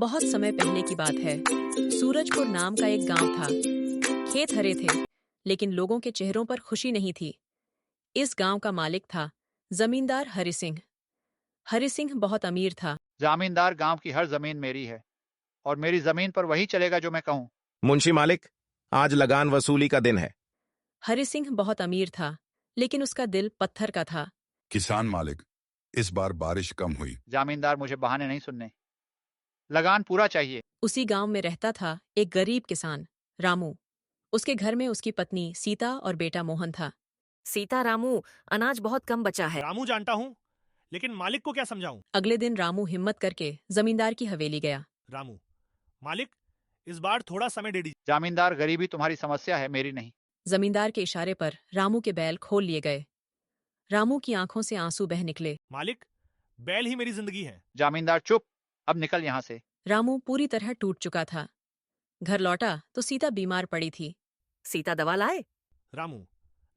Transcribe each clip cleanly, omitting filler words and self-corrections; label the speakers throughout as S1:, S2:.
S1: बहुत समय पहले की बात है। सूरजपुर नाम का एक गांव था। खेत हरे थे, लेकिन लोगों के चेहरों पर खुशी नहीं थी। इस गांव का मालिक था जमींदार हरि सिंह। हरि सिंह बहुत अमीर था।
S2: जमींदार, गांव की हर जमीन मेरी है और मेरी जमीन पर वही चलेगा जो मैं कहूं।
S3: मुंशी मालिक, आज लगान वसूली का दिन है।
S1: हरि सिंह बहुत अमीर था, लेकिन उसका दिल पत्थर का था।
S4: किसान मालिक, इस बार बारिश कम हुई।
S2: जमींदार, मुझे बहाने नहीं सुनने, लगान पूरा चाहिए।
S1: उसी गांव में रहता था एक गरीब किसान, रामू। उसके घर में उसकी पत्नी सीता और बेटा मोहन था।
S5: सीता रामू, अनाज बहुत कम बचा है।
S6: रामू जानता हूँ, लेकिन मालिक को क्या समझाऊं?
S1: अगले दिन रामू हिम्मत करके जमींदार की हवेली गया।
S6: रामू, मालिक, इस बार थोड़ा समय दे दीजिए।
S2: जमींदार, गरीबी तुम्हारी समस्या है, मेरी नहीं।
S1: जमींदार के इशारे पर रामू के बैल खोल लिए गए। रामू की आंखों से आंसू बह निकले।
S6: मालिक, बैल ही मेरी जिंदगी है।
S2: जमींदार, चुप, अब निकल यहां से।
S1: रामू पूरी तरह टूट चुका था। घर लौटा तो सीता बीमार पड़ी थी।
S5: सीता दवा लाए?
S6: रामू,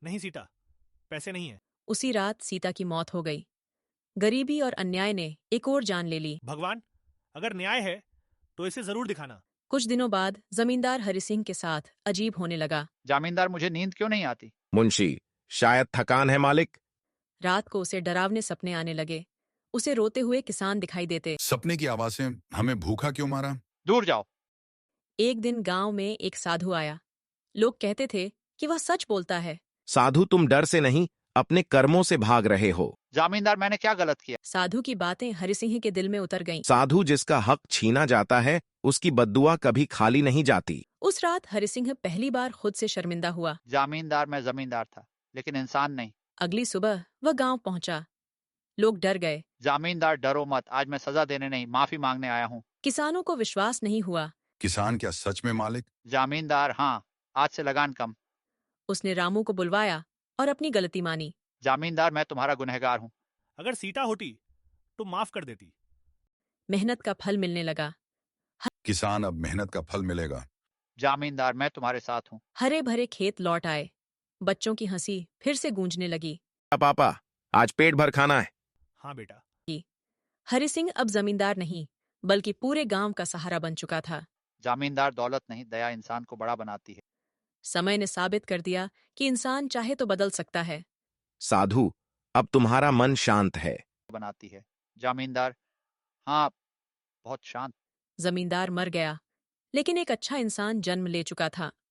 S6: नहीं सीता, पैसे नहीं है।
S1: उसी रात सीता की मौत हो गई। गरीबी और अन्याय ने एक और जान ले ली।
S6: भगवान, अगर न्याय है तो इसे जरूर दिखाना।
S1: कुछ दिनों बाद जमींदार हरि सिंह के साथ अजीब होने लगा।
S2: जमींदार, मुझे नींद क्यों नहीं आती?
S3: मुंशी, शायद थकान है मालिक।
S1: रात को उसे डरावने सपने आने लगे। उसे रोते हुए किसान दिखाई देते।
S4: सपने की आवाज से हमें भूखा क्यों मारा?
S2: दूर जाओ।
S1: एक दिन गांव में एक साधु आया। लोग कहते थे कि वह सच बोलता है।
S3: साधु, तुम डर से नहीं, अपने कर्मों से भाग रहे हो।
S2: जमींदार, मैंने क्या गलत किया?
S1: साधु की बातें हरि सिंह के दिल में उतर गईं।
S3: साधु जिसका हक छीना जाता है, उसकी बद्दुआ कभी खाली नहीं जाती।
S1: उस रात हरि सिंह पहली बार खुद से शर्मिंदा हुआ।
S2: जमींदार, मैं जमींदार था, लेकिन इंसान नहीं।
S1: अगली सुबह वह गांव पहुंचा। लोग डर गए।
S2: जमींदार, डरो मत, आज मैं सजा देने नहीं, माफी मांगने आया हूँ।
S1: किसानों को विश्वास नहीं हुआ।
S4: किसान, क्या सच में मालिक?
S2: जमींदार, हाँ, आज से लगान कम।
S1: उसने रामू को बुलवाया और अपनी गलती मानी।
S2: जमींदार, मैं तुम्हारा गुनहगार हूँ।
S6: अगर सीता होती तो माफ कर देती।
S1: मेहनत का फल मिलने लगा।
S4: किसान, अब मेहनत का फल मिलेगा।
S2: जमींदार, मैं तुम्हारे साथ हूँ।
S1: हरे भरे खेत लौट आए। बच्चों की हंसी फिर से गूंजने लगी।
S3: पापा, आज पेट भर खाना है।
S6: हाँ बेटा।
S1: हरि सिंह अब जमींदार नहीं, बल्कि पूरे गांव का सहारा बन चुका था।
S2: जमींदार, दौलत नहीं, दया इंसान को बड़ा बनाती है।
S1: समय ने साबित कर दिया कि इंसान चाहे तो बदल सकता है।
S3: साधु, अब तुम्हारा मन शांत है।
S2: बनाती है। जमींदार, हाँ, बहुत शांत।
S1: जमींदार मर गया, लेकिन एक अच्छा इंसान जन्म ले चुका था।